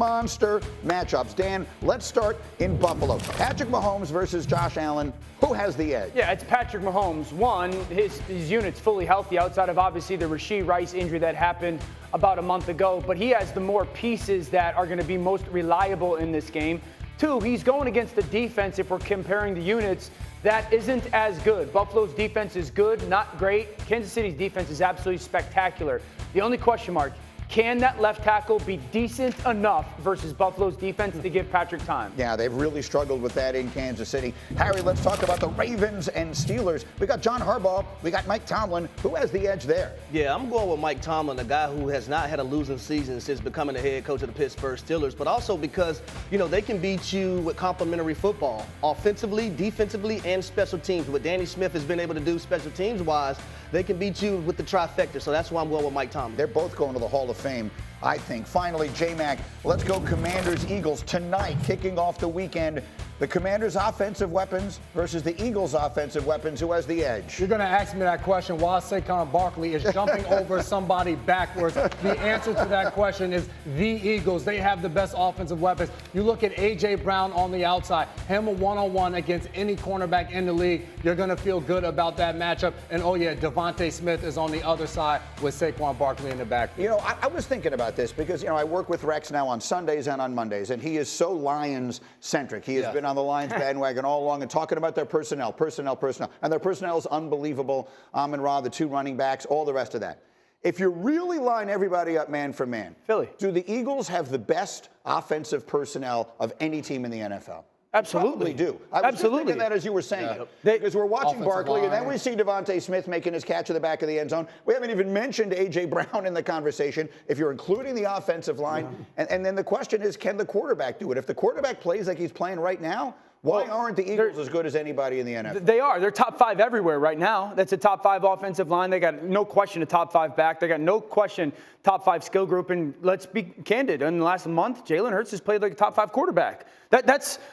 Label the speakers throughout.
Speaker 1: monster matchups. Dan, let's start in Buffalo. Patrick Mahomes versus Josh Allen. Who has the edge?
Speaker 2: Yeah, it's Patrick Mahomes. One, his unit's fully healthy outside of obviously the Rashee Rice injury that happened about a month ago, but he has the more pieces that are going to be most reliable in this game. Two, he's going against the defense, if we're comparing the units, that isn't as good. Buffalo's defense is good, not great. Kansas City's defense is absolutely spectacular. The only question mark, can that left tackle be decent enough versus Buffalo's defense to give Patrick time?
Speaker 1: Yeah, they've really struggled with that in Kansas City. Harry, let's talk about the Ravens and Steelers. We got John Harbaugh. We got Mike Tomlin. Who has the edge there?
Speaker 3: Yeah, I'm going with Mike Tomlin, a guy who has not had a losing season since becoming the head coach of the Pittsburgh Steelers, but also because, they can beat you with complementary football, offensively, defensively, and special teams. What Danny Smith has been able to do special teams-wise, they can beat you with the trifecta, so that's why I'm going with Mike Tomlin.
Speaker 1: They're both going to the Hall of Fame, I think. Finally, J-Mac, let's go Commanders-Eagles tonight, kicking off the weekend. The Commanders' offensive weapons versus the Eagles' offensive weapons. Who has the edge?
Speaker 4: You're going to ask me that question while Saquon Barkley is jumping over somebody backwards. The answer to that question is the Eagles. They have the best offensive weapons. You look at A.J. Brown on the outside, him a one-on-one against any cornerback in the league. You're going to feel good about that matchup. And, Devontae Smith is on the other side with Saquon Barkley in the back.
Speaker 1: I was thinking about this because, I work with Rex now on Sundays and on Mondays, and he is so Lions-centric. He has been on the Lions bandwagon all along and talking about their personnel. And their personnel is unbelievable. Amon-Ra, the two running backs, all the rest of that. If you really line everybody up man for man,
Speaker 2: Philly,
Speaker 1: do the Eagles have the best offensive personnel of any team in the NFL?
Speaker 2: Absolutely.
Speaker 1: Probably do. I was just thinking that as you were saying it. Because we're watching Barkley, and then we see Devontae Smith making his catch at the back of the end zone. We haven't even mentioned A.J. Brown in the conversation, if you're including the offensive line. And then the question is, can the quarterback do it? If the quarterback plays like he's playing right now, why aren't the Eagles as good as anybody in the NFL?
Speaker 2: They are. They're top 5 everywhere right now. That's a top 5 offensive line. They got no question a top 5 back. They got no question top 5 skill group. And let's be candid. In the last month, Jalen Hurts has played like a top 5 quarterback.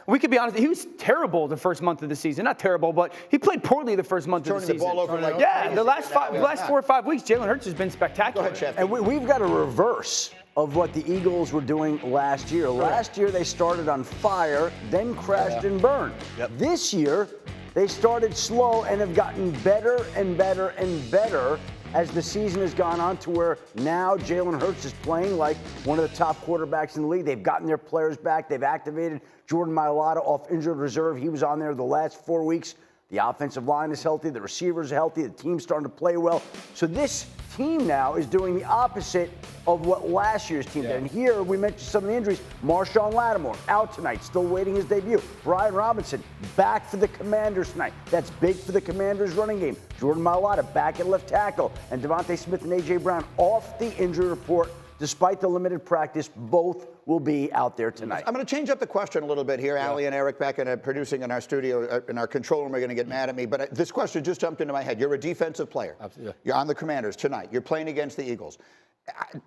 Speaker 2: We could be honest. He was terrible the first month of the season. Not terrible, but he played poorly the first month of the season.
Speaker 1: Turning the ball over like
Speaker 2: the last 4 or 5 weeks, Jalen Hurts has been spectacular.
Speaker 1: Go ahead, Schefty.
Speaker 5: And we've got a reverse of what the Eagles were doing last year. Last year, they started on fire, then crashed and burned. This year, they started slow and have gotten better and better and better as the season has gone on, to where now Jalen Hurts is playing like one of the top quarterbacks in the league. They've gotten their players back. They've activated Jordan Mailata off injured reserve. He was on there the last 4 weeks. The offensive line is healthy. The receivers are healthy. The team's starting to play well. So this team now is doing the opposite of what last year's team did. And here we mentioned some of the injuries. Marshawn Lattimore out tonight, still waiting his debut. Brian Robinson back for the Commanders tonight. That's big for the Commanders' running game. Jordan Mailata back at left tackle. And Devontae Smith and A.J. Brown off the injury report. Despite the limited practice, both will be out there tonight.
Speaker 1: I'm going to change up the question a little bit here. Ali and Eric back in producing in our studio, in our control room, are going to get mad at me. But this question just jumped into my head. You're a defensive player.
Speaker 4: Absolutely.
Speaker 1: You're on the Commanders tonight. You're playing against the Eagles.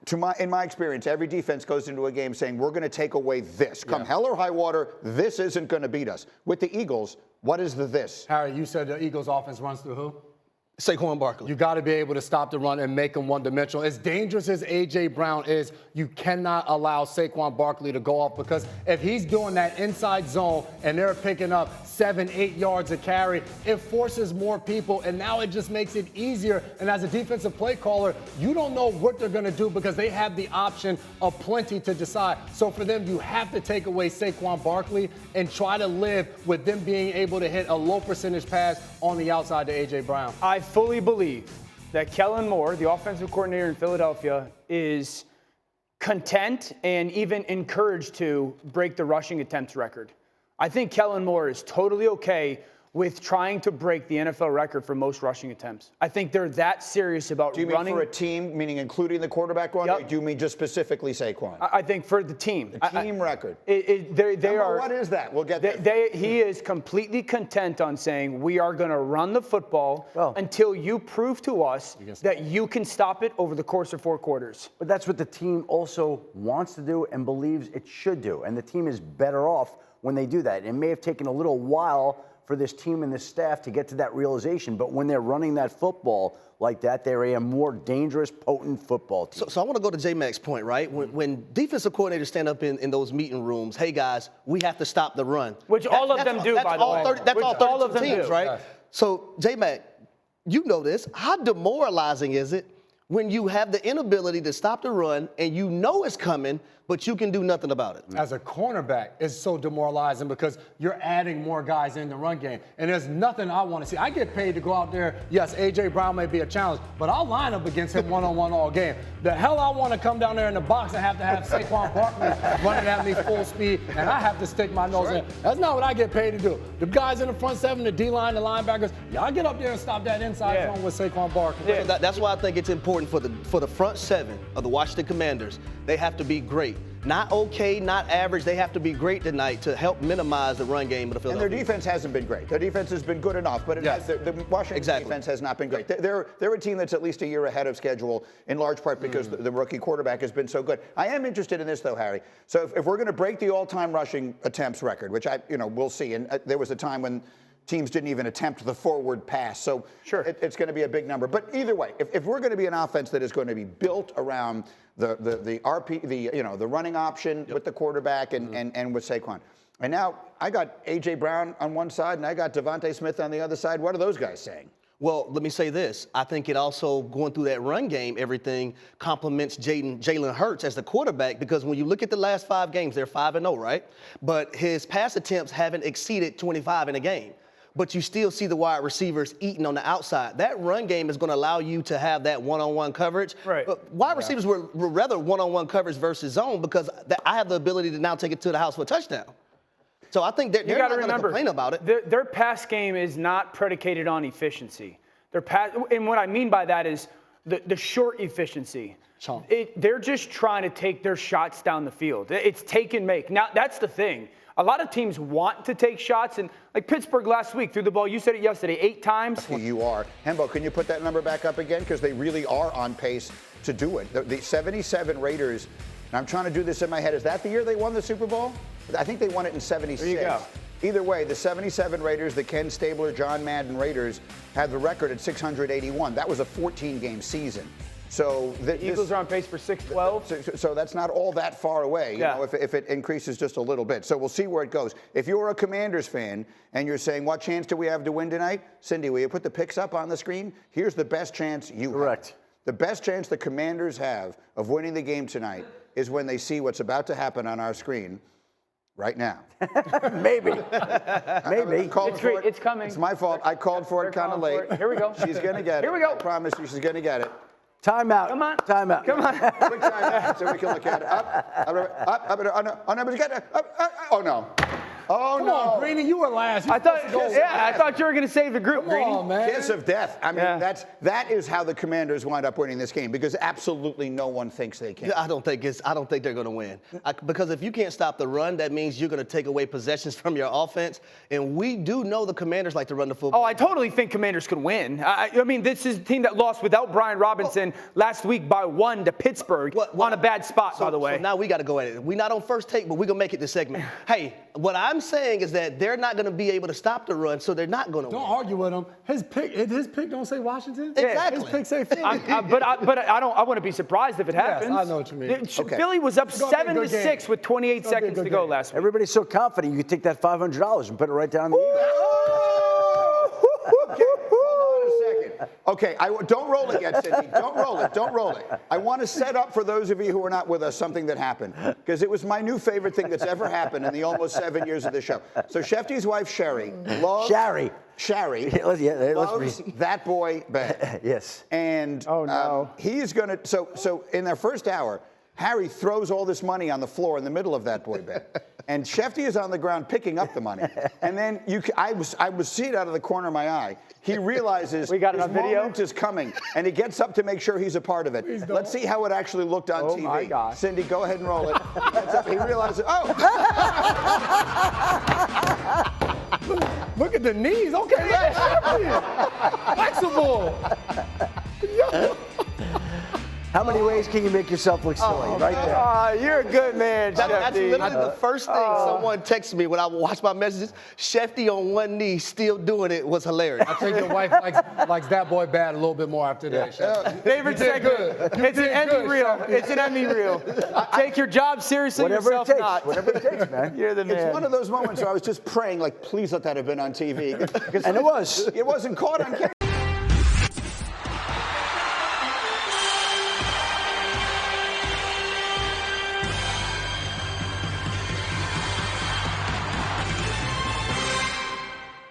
Speaker 1: In my experience, every defense goes into a game saying, we're going to take away this. Come hell or high water, this isn't going to beat us. With the Eagles, what is the this?
Speaker 4: Harry, you said the Eagles offense runs through who?
Speaker 3: Saquon Barkley.
Speaker 4: You got to be able to stop the run and make them one-dimensional. As dangerous as A.J. Brown is, you cannot allow Saquon Barkley to go off, because if he's doing that inside zone and they're picking up 7-8 yards a carry, it forces more people, and now it just makes it easier. And as a defensive play caller, you don't know what they're going to do, because they have the option of plenty to decide. So for them, you have to take away Saquon Barkley and try to live with them being able to hit a low percentage pass on the outside to A.J. Brown.
Speaker 2: I fully believe that Kellen Moore, the offensive coordinator in Philadelphia, is content and even encouraged to break the rushing attempts record. I think Kellen Moore is totally okay with trying to break the NFL record for most rushing attempts. I think they're that serious about running. Do you mean
Speaker 1: for a team, meaning including the quarterback run, or do you mean just specifically Saquon?
Speaker 2: I think for the team.
Speaker 1: The team record.
Speaker 2: They are.
Speaker 1: What is that? We'll get there.
Speaker 2: He is completely content on saying, we are going to run the football until you prove to us that you can stop it over the course of 4 quarters.
Speaker 5: But that's what the team also wants to do and believes it should do. And the team is better off when they do that. It may have taken a little while for this team and this staff to get to that realization. But when they're running that football like that, they're a more dangerous, potent football team.
Speaker 3: So I want to go to J-Mac's point, right? When defensive coordinators stand up in those meeting rooms, hey, guys, we have to stop the run.
Speaker 2: Which all of them do, by the way.
Speaker 3: That's all 32
Speaker 2: of them
Speaker 3: teams,
Speaker 2: do.
Speaker 3: right?
Speaker 4: Yes.
Speaker 3: So, J-Mac, you know this. How demoralizing is it when you have the inability to stop the run and you know it's coming, but you can do nothing about it?
Speaker 4: As a cornerback, it's so demoralizing because you're adding more guys in the run game. And there's nothing I want to see. I get paid to go out there. Yes, A.J. Brown may be a challenge, but I'll line up against him one-on-one all game. The hell I want to come down there in the box and have to have Saquon Barkley running at me full speed, and I have to stick my nose in. That's not what I get paid to do. The guys in the front seven, the D-line, the linebackers, y'all get up there and stop that inside zone with Saquon Barkley.
Speaker 3: Yeah. That's why I think it's important for the front seven of the Washington Commanders. They have to be great. Not okay, not average. They have to be great tonight to help minimize the run game of the Philadelphia.
Speaker 1: And their defense hasn't been great. Their defense has been good enough, but the Washington defense has not been great. They're a team that's at least a year ahead of schedule, in large part because the rookie quarterback has been so good. I am interested in this, though, Harry. So if we're going to break the all-time rushing attempts record, which we'll see, and there was a time when teams didn't even attempt the forward pass. So it's going to be a big number. But either way, if we're going to be an offense that is going to be built around the running option with the quarterback and with Saquon. And now I got A.J. Brown on one side and I got Devontae Smith on the other side. What are those guys saying?
Speaker 3: Well, let me say this. I think it also, going through that run game, everything complements Jalen Hurts as the quarterback, because when you look at the last 5 games, they're 5-0, right? But his pass attempts haven't exceeded 25 in a game. But you still see the wide receivers eating on the outside. That run game is going to allow you to have that one-on-one coverage.
Speaker 2: Right.
Speaker 3: But wide receivers were rather one-on-one coverage versus zone, because I have the ability to now take it to the house for a touchdown. So I think they're not going to complain about it.
Speaker 2: Their pass game is not predicated on efficiency. And what I mean by that is the short efficiency. They're just trying to take their shots down the field. It's take and make. Now, that's the thing. A lot of teams want to take shots, and like Pittsburgh last week threw the ball, you said it yesterday, 8 times.
Speaker 1: You are. Hembo, can you put that number back up again? Because they really are on pace to do it. The 77 Raiders, and I'm trying to do this in my head, is that the year they won the Super Bowl? I think they won it in 76.
Speaker 2: There you go.
Speaker 1: Either way, the 77 Raiders, the Ken Stabler, John Madden Raiders, had the record at 681. That was a 14-game season. So
Speaker 2: the Eagles are on pace for 612.
Speaker 1: So that's not all that far away, if it increases just a little bit. So we'll see where it goes. If you're a Commanders fan and you're saying, what chance do we have to win tonight? Cindy, will you put the picks up on the screen? Here's the best chance you have.
Speaker 5: Correct.
Speaker 1: The best chance the Commanders have of winning the game tonight is when they see what's about to happen on our screen right now.
Speaker 5: Maybe. Maybe.
Speaker 2: It's coming.
Speaker 1: It's my fault. I called for it kind of late.
Speaker 2: Here we go.
Speaker 1: She's going to get it.
Speaker 2: Here we go.
Speaker 1: I promise you she's going to get it.
Speaker 5: Timeout.
Speaker 2: Come on.
Speaker 5: Timeout.
Speaker 2: Come on.
Speaker 1: Quick timeout so we can look at it. Oh, no. Oh,
Speaker 4: Come
Speaker 1: no.
Speaker 4: on, Greeny, you were last.
Speaker 2: I thought you were going to save the group, Greeny.
Speaker 4: Come on, man.
Speaker 1: Kiss of death. I mean, that is how the Commanders wind up winning this game, because absolutely no one thinks they can.
Speaker 3: I don't think they're going to win. Because if you can't stop the run, that means you're going to take away possessions from your offense. And we do know the Commanders like to run the football.
Speaker 2: Oh, I totally think Commanders could win. I mean, this is a team that lost without Brian Robinson last week by 1 to Pittsburgh on a bad spot, by the way.
Speaker 3: So now we got to go at it. We're not on first take, but we're going to make it this segment. Hey, what I'm saying is that they're not going to be able to stop the run, so they're not going to win.
Speaker 4: Don't argue with him. His pick don't say Washington.
Speaker 3: Exactly.
Speaker 4: His pick say Philly.
Speaker 2: But I wouldn't be surprised if it happens.
Speaker 4: I know what you mean.
Speaker 1: Okay.
Speaker 2: Philly was up 7-6 with 28 seconds to go last week.
Speaker 5: Everybody's so confident you could take that $500 and put it right down the Eagles.
Speaker 1: Okay, hold on a second. Okay, don't roll it yet, Cindy. Don't roll it. Don't roll it. I want to set up for those of you who are not with us something that happened, because it was my new favorite thing that's ever happened in the almost 7 years of this show. So Schefty's wife, Sherry, loves that boy Ben.
Speaker 5: Yes.
Speaker 1: And he's going to, so in their first hour, Harry throws all this money on the floor in the middle of that boy bed. And Schefty is on the ground picking up the money. And then I was seeing it out of the corner of my eye. He realizes his moment is coming. And he gets up to make sure he's a part of it. Let's see how it actually looked on TV.
Speaker 2: My gosh.
Speaker 1: Cindy, go ahead and roll it. He realizes,
Speaker 4: Look at the knees. Okay, Schefty. Flexible.
Speaker 5: How many ways can you make yourself look silly? Right there.
Speaker 2: You're a good man,
Speaker 3: That's
Speaker 2: Schefty.
Speaker 3: literally the first thing someone texted me when I watched my messages. Schefty on one knee, still doing it, was hilarious.
Speaker 4: I think your wife likes that boy bad a little bit more after that.
Speaker 2: Favorite segment. It's an Emmy reel. It's an Emmy reel. Take your job seriously,
Speaker 5: Whatever
Speaker 2: yourself
Speaker 5: it takes.
Speaker 2: not.
Speaker 5: Whatever it takes, man.
Speaker 2: You're the man.
Speaker 1: It's one of those moments where I was just praying, like, please let that have been on TV.
Speaker 5: And it was.
Speaker 1: It wasn't caught on camera.